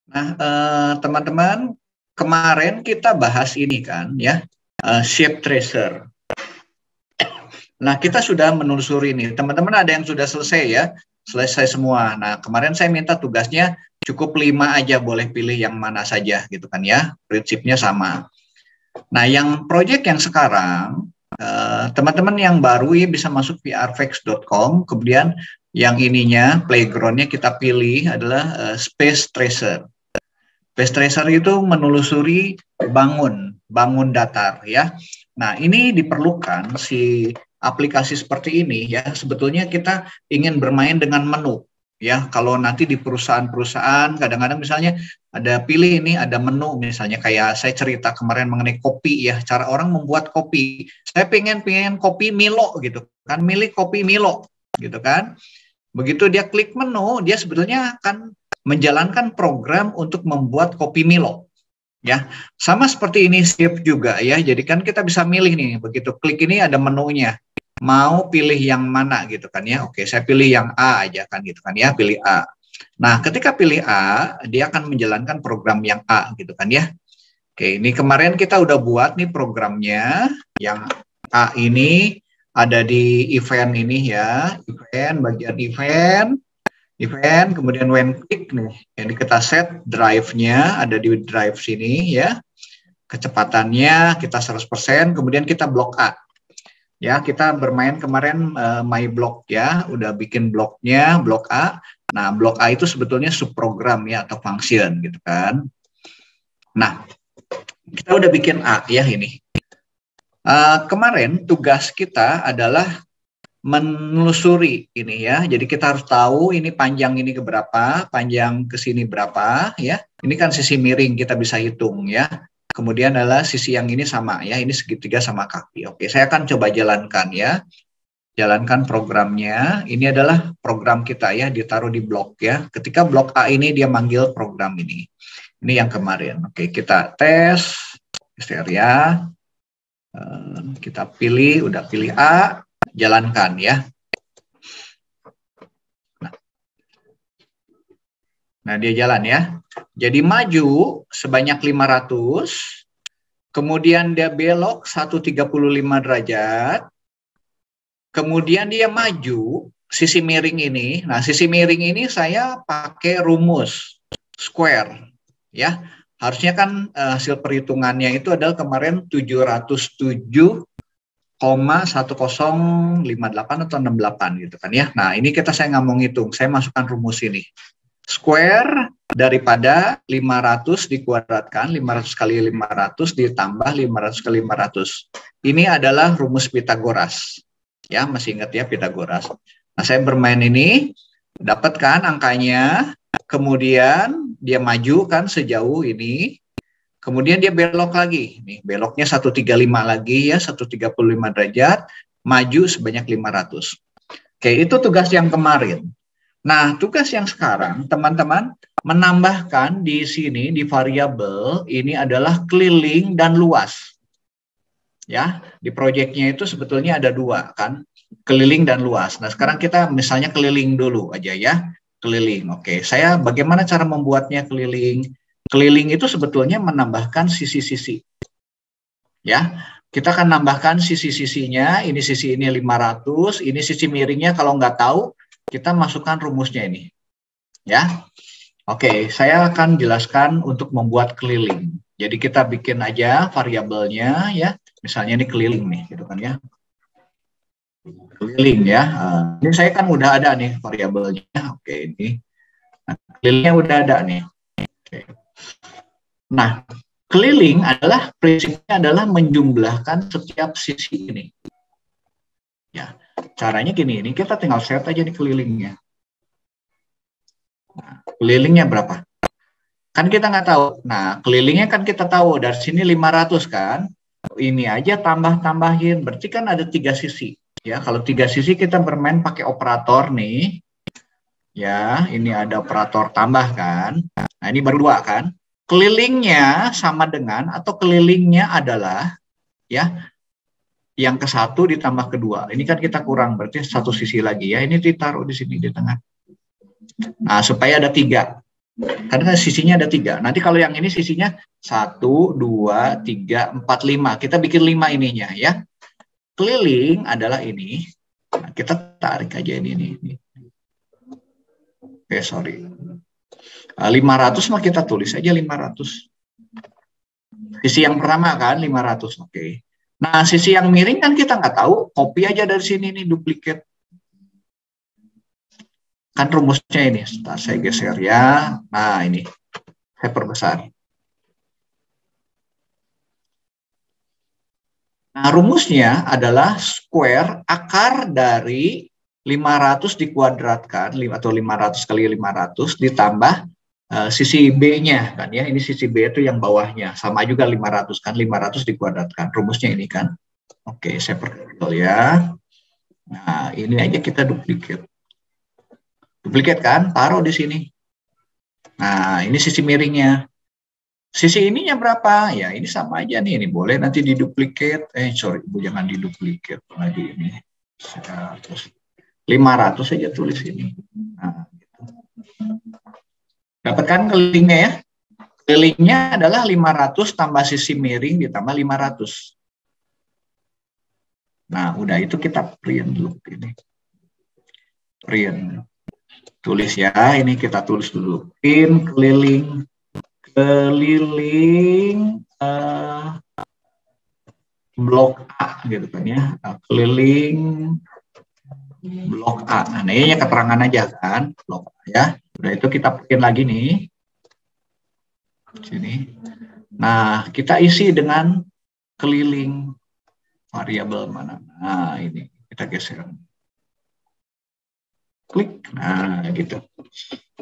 Nah, teman-teman, kemarin kita bahas ini kan, ya, shape tracer. Nah, kita sudah menelusuri ini. Teman-teman ada yang sudah selesai ya, selesai semua. Nah, kemarin saya minta tugasnya cukup 5 aja, boleh pilih yang mana saja gitu kan ya. Prinsipnya sama. Nah, yang project yang sekarang, teman-teman yang baru ya bisa masuk vrvex.com, kemudian yang ininya, playgroundnya kita pilih adalah Space Tracer. Space Tracer itu menelusuri bangun datar ya. Nah, ini diperlukan si aplikasi seperti ini ya. Sebetulnya kita ingin bermain dengan menu ya. Kalau nanti di perusahaan-perusahaan kadang-kadang misalnya ada pilih ini ada menu misalnya kayak saya cerita kemarin mengenai kopi ya, cara orang membuat kopi. Saya pengen kopi Milo gitu kan, milih kopi Milo gitu kan. Begitu dia klik menu, dia sebetulnya akan menjalankan program untuk membuat kopi Milo. Ya, sama seperti ini Shape juga ya. Jadi kan kita bisa milih nih, begitu klik ini ada menunya. Mau pilih yang mana gitu kan ya. Oke, saya pilih yang A aja kan gitu kan ya, pilih A. Nah, ketika pilih A, dia akan menjalankan program yang A gitu kan ya. Oke, ini kemarin kita udah buat nih programnya. Yang A ini ada di event ini ya, event, bagian event, kemudian when click nih, ini kita set drive-nya, ada di drive sini ya, kecepatannya kita 100%, kemudian kita blok A. Ya, kita bermain kemarin my block ya, udah bikin bloknya, blok A. Nah, blok A itu sebetulnya subprogram ya, atau function gitu kan. Nah, kita udah bikin A ya ini. Kemarin tugas kita adalah menelusuri ini ya. Jadi kita harus tahu ini panjang ini ke berapa, panjang ke sini berapa ya. Ini kan sisi miring kita bisa hitung ya. Kemudian adalah sisi yang ini sama ya, ini segitiga sama kaki. Oke, saya akan coba jalankan ya. Jalankan programnya. Ini adalah program kita ya, ditaruh di blok ya. Ketika blok A ini dia manggil program ini. Ini yang kemarin. Oke, kita tes area. Kita pilih, udah pilih A. Jalankan ya. Nah, dia jalan ya. Jadi maju sebanyak 500, kemudian dia belok 135 derajat, kemudian dia maju sisi miring ini. Nah, sisi miring ini saya pakai rumus square ya. Harusnya kan hasil perhitungannya itu adalah kemarin 707,1058 atau 68 gitu kan ya. Nah, ini saya nggak mau ngitung, saya masukkan rumus ini. Square daripada 500 dikuadratkan, 500 kali 500 ditambah 500 kali 500. Ini adalah rumus Pitagoras. Ya, masih ingat ya Pitagoras. Nah, saya bermain ini, dapatkan angkanya, kemudian dia maju kan sejauh ini, kemudian dia belok lagi. Nih, beloknya 135 lagi ya, 135 derajat, maju sebanyak 500. Oke, itu tugas yang kemarin. Nah, tugas yang sekarang, teman-teman, menambahkan di sini, di variabel, ini adalah keliling dan luas. Ya, di proyeknya itu sebetulnya ada 2, kan? Keliling dan luas. Nah, sekarang kita misalnya keliling dulu aja ya. Keliling, oke. Saya bagaimana cara membuatnya keliling? Keliling itu sebetulnya menambahkan sisi-sisi. Ya, kita akan nambahkan sisi-sisinya, ini sisi ini 500, ini sisi miringnya kalau nggak tahu, kita masukkan rumusnya ini. Ya. Oke, saya akan jelaskan untuk membuat keliling. Jadi kita bikin aja variabelnya ya. Misalnya ini keliling nih, gitu kan ya. Keliling ya. Ini saya kan udah ada nih variabelnya. Oke, ini. Nah, kelilingnya udah ada nih. Oke. Nah, keliling adalah prinsipnya adalah menjumlahkan setiap sisi ini. Ya, caranya gini, ini kita tinggal set aja nih kelilingnya. Nah, kelilingnya berapa? Kan kita nggak tahu. Nah, kelilingnya kan kita tahu dari sini 500 kan. Ini aja tambah-tambahin, berarti kan ada 3 sisi. Ya, kalau 3 sisi kita bermain pakai operator nih. Ya, ini ada operator tambah kan. Nah, ini baru 2 kan. Kelilingnya sama dengan atau kelilingnya adalah ya yang ke-1 ditambah ke-2. Ini kan kita kurang, berarti 1 sisi lagi ya. Ini ditaruh di sini di tengah. Nah, supaya ada 3. Karena sisinya ada 3. Nanti kalau yang ini sisinya 1, 2, 3, 4, 5. Kita bikin 5 ininya ya. Keliling adalah ini. Nah, kita tarik aja ini. Oke, sorry. 500 mah kita tulis aja 500. Sisi yang pertama kan 500. Oke. Nah, sisi yang miring kan kita nggak tahu. Copy aja dari sini nih, duplicate. Kan rumusnya ini, saya geser ya. Nah, ini saya perbesar. Nah, rumusnya adalah square akar dari 500 dikuadratkan, atau 500 kali 500 ditambah sisi B-nya kan ya. Ini sisi B itu yang bawahnya. Sama juga 500 kan, 500 dikuadratkan. Rumusnya ini kan. Oke, saya perkecil ya. Nah, ini aja kita duplicate. Duplicate kan, taruh di sini. Nah, ini sisi miringnya. Sisi ininya berapa? Ya, ini sama aja nih. Ini boleh nanti diduplicate. Sorry, Bu, jangan diduplicate lagi ini. 500 saja tulis ini. Nah, gitu. Dapatkan kelilingnya ya. Kelilingnya adalah 500 tambah sisi miring ditambah 500. Nah, udah itu kita print dulu ini. Print. Tulis ya, ini kita tulis dulu. Print keliling blok A gitu kan ya. Keliling blok A. Nah, ini keterangan aja kan, blok A ya. Udah itu kita print lagi nih. Sini. Nah, kita isi dengan keliling variabel mana. Nah, ini kita geser. Klik. Nah, gitu.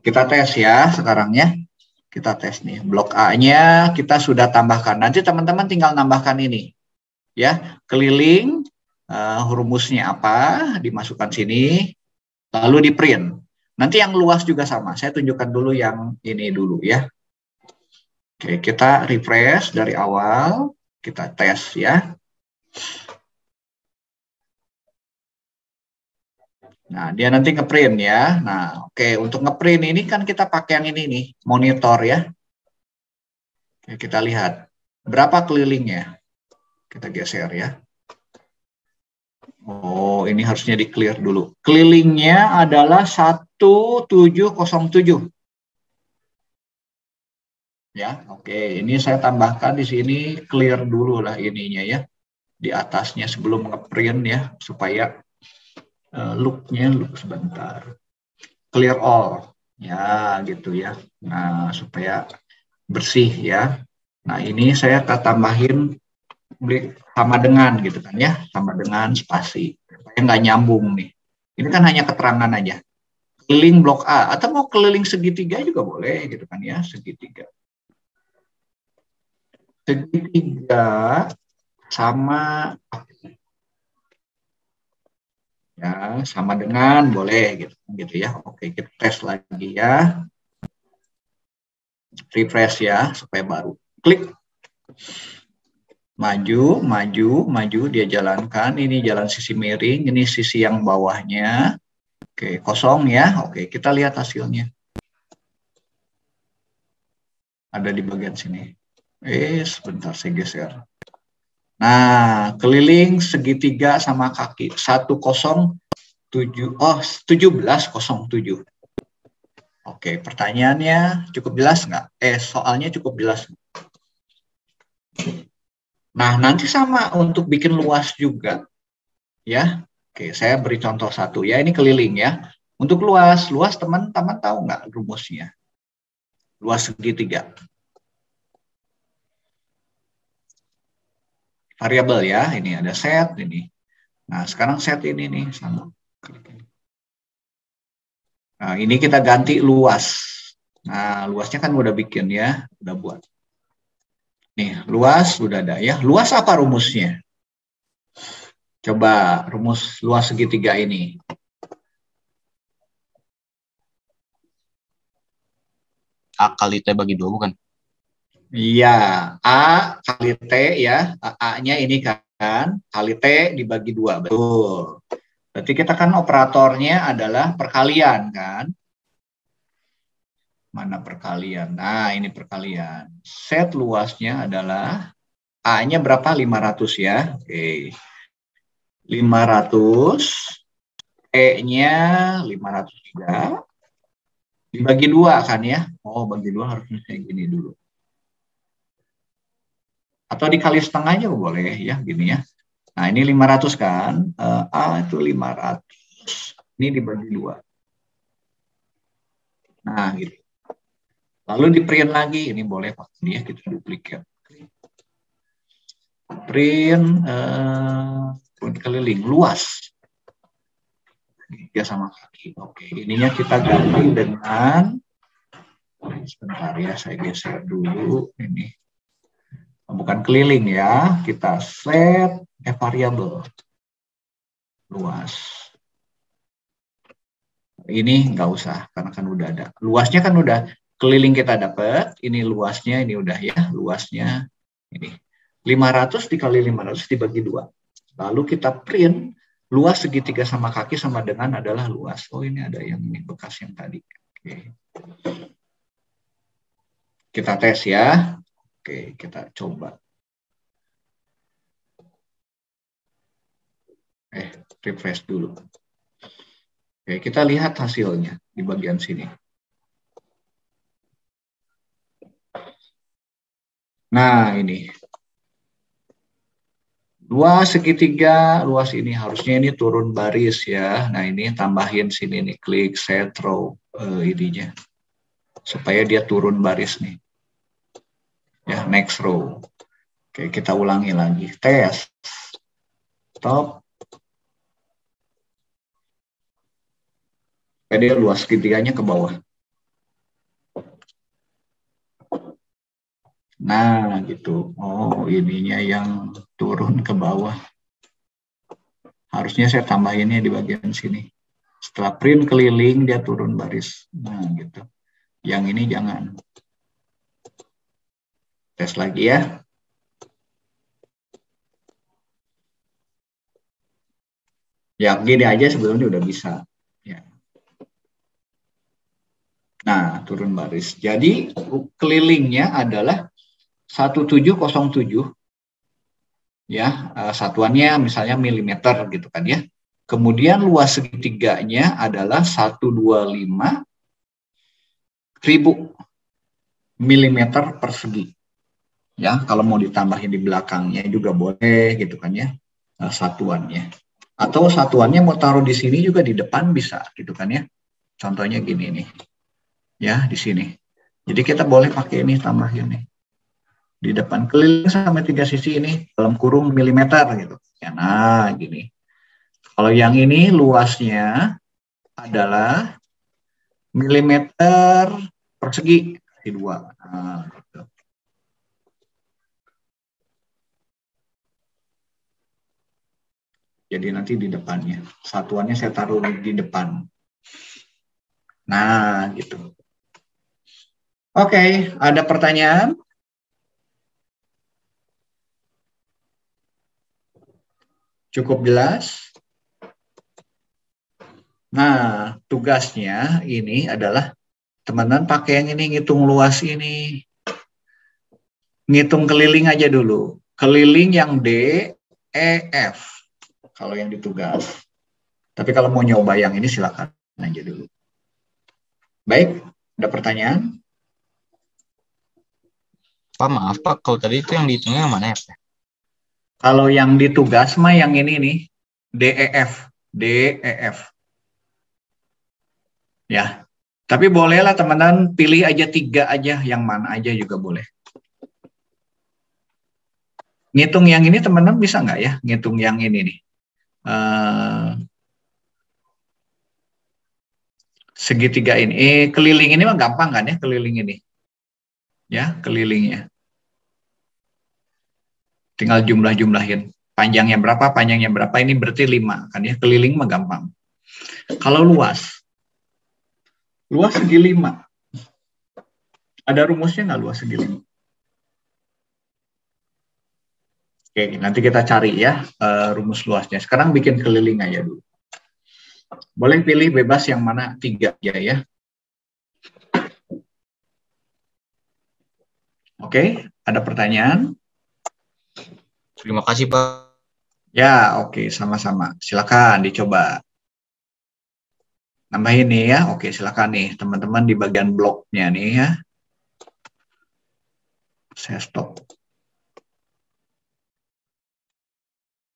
Kita tes ya sekarang ya. Kita tes nih. Blok A-nya kita sudah tambahkan. Nanti teman-teman tinggal nambahkan ini. Ya, keliling rumusnya apa, dimasukkan sini, lalu di print. Nanti yang luas juga sama. Saya tunjukkan dulu yang ini dulu ya. Oke, kita refresh dari awal, kita tes ya. Nah, dia nanti ngeprint ya. Nah, oke, untuk ngeprint ini kan kita pakai yang ini nih, monitor ya. Oke, kita lihat berapa kelilingnya. Kita geser ya. Oh, ini harusnya di-clear dulu. Kelilingnya adalah 1707. Ya, oke. Ini saya tambahkan di sini, clear dulu lah ininya ya. Di atasnya sebelum ngeprint ya, supaya look-nya sebentar. Clear all. Ya, gitu ya. Nah, supaya bersih ya. Nah, ini saya tambahin sama dengan gitu kan ya, sama dengan spasi supaya nggak nyambung nih. Ini kan hanya keterangan aja. Keliling blok A atau mau keliling segitiga juga boleh gitu kan ya, segitiga. Segitiga sama ya, sama dengan boleh gitu ya. Oke, kita tes lagi ya. Refresh ya supaya baru. Klik. Maju, dia jalankan. Ini jalan sisi miring, ini sisi yang bawahnya. Oke, kosong ya. Oke, kita lihat hasilnya. Ada di bagian sini. Sebentar saya geser. Nah, keliling segitiga sama kaki. 1707. Oke, pertanyaannya cukup jelas nggak? Soalnya cukup jelas. Nah, nanti sama untuk bikin luas juga. Ya, oke, saya beri contoh satu ya. Ini keliling ya. Untuk luas teman-teman tahu nggak rumusnya? Luas segitiga. Variabel ya, ini ada set ini. Nah, sekarang set ini nih sama. Nah, ini kita ganti luas. Nah, luasnya kan udah bikin ya, udah buat. Nih, luas sudah ada ya. Luas apa rumusnya? Coba rumus luas segitiga ini. A kali T bagi 2 bukan? Iya, A kali T ya. A-nya ini kan, kali T dibagi 2. Betul. Berarti kita kan operatornya adalah perkalian kan. Mana perkalian? Nah, ini perkalian. Set luasnya adalah A-nya berapa? 500 ya. Oke. 500. E-nya 500 juga. Dibagi 2 kan ya? Oh, bagi 2 harusnya kayak gini dulu. Atau dikali setengah aja boleh ya, gini ya. Nah, ini 500 kan? A itu 500. Ini dibagi 2. Nah, gitu. Lalu di print lagi, ini boleh Pak, ini ya kita duplikat. Print keliling luas. Ya sama kaki. Oke, ininya kita ganti dengan, sebentar ya, saya geser dulu ini. Bukan keliling ya, kita set variable luas. Ini nggak usah karena kan udah ada. Luasnya kan udah, keliling kita dapat, ini luasnya ini udah ya, luasnya ini. 500 dikali 500 dibagi 2. Lalu kita print luas segitiga sama kaki sama dengan adalah luas. Oh, ini ada yang ini bekas yang tadi. Oke. Kita tes ya. Oke, kita coba. Refresh dulu. Oke, kita lihat hasilnya di bagian sini. Nah, ini. Luas segitiga, luas ini harusnya ini turun baris ya. Nah, ini tambahin sini nih, klik set row ininya. Supaya dia turun baris nih. Ya, next row. Oke, kita ulangi lagi. Tes. Stop. Jadi luas segitiganya ke bawah. Nah, gitu. Oh, ininya yang turun ke bawah. Harusnya saya tambahinnya di bagian sini. Setelah print keliling, dia turun baris. Nah, gitu. Yang ini jangan. Tes lagi ya. Ya, gini aja sebelumnya udah bisa. Ya. Nah, turun baris. Jadi, kelilingnya adalah 1707. Ya, satuannya misalnya milimeter gitu kan ya. Kemudian luas segitiganya adalah 125.000 milimeter persegi. Ya, kalau mau ditambahin di belakangnya juga boleh gitu kan ya, satuannya. Atau satuannya mau taruh di sini juga di depan bisa gitu kan ya. Contohnya gini nih. Ya, di sini. Jadi kita boleh pakai ini tambahin nih. Di depan keliling sampai 3 sisi ini dalam kurung milimeter gitu. Ya, nah, gini. Kalau yang ini luasnya adalah milimeter persegi kali 2. Nah, gitu. Jadi nanti di depannya. Satuannya saya taruh di depan. Nah, gitu. Oke, ada pertanyaan? Cukup jelas? Nah, tugasnya ini adalah teman-teman pakai yang ini, ngitung luas ini. Ngitung keliling aja dulu. Keliling yang D, E, F. Kalau yang ditugas. Tapi kalau mau nyoba yang ini silakan aja dulu. Baik, ada pertanyaan? Pak, maaf Pak, kalau tadi itu yang dihitungnya yang mana ya Pak? Kalau yang ditugas mah yang ini nih, DEF, DEF. Ya, tapi bolehlah teman-teman pilih aja 3 aja, yang mana aja juga boleh. Ngitung yang ini teman-teman bisa nggak ya, ngitung yang ini nih. Segitiga ini, keliling ini mah gampang kan ya, keliling ini. Ya, kelilingnya. Tinggal jumlah-jumlahin. Panjangnya berapa, ini berarti 5 kan ya, keliling mah gampang. Kalau luas segi 5. Ada rumusnya nggak luas segi 5? Oke, nanti kita cari ya rumus luasnya. Sekarang bikin keliling aja dulu. Boleh pilih bebas yang mana 3 aja ya. Oke, ada pertanyaan? Terima kasih, Pak. Ya, oke, sama-sama. Silakan dicoba. Nambahin nih ya. Oke, silakan nih teman-teman di bagian blognya nih ya. Saya stop.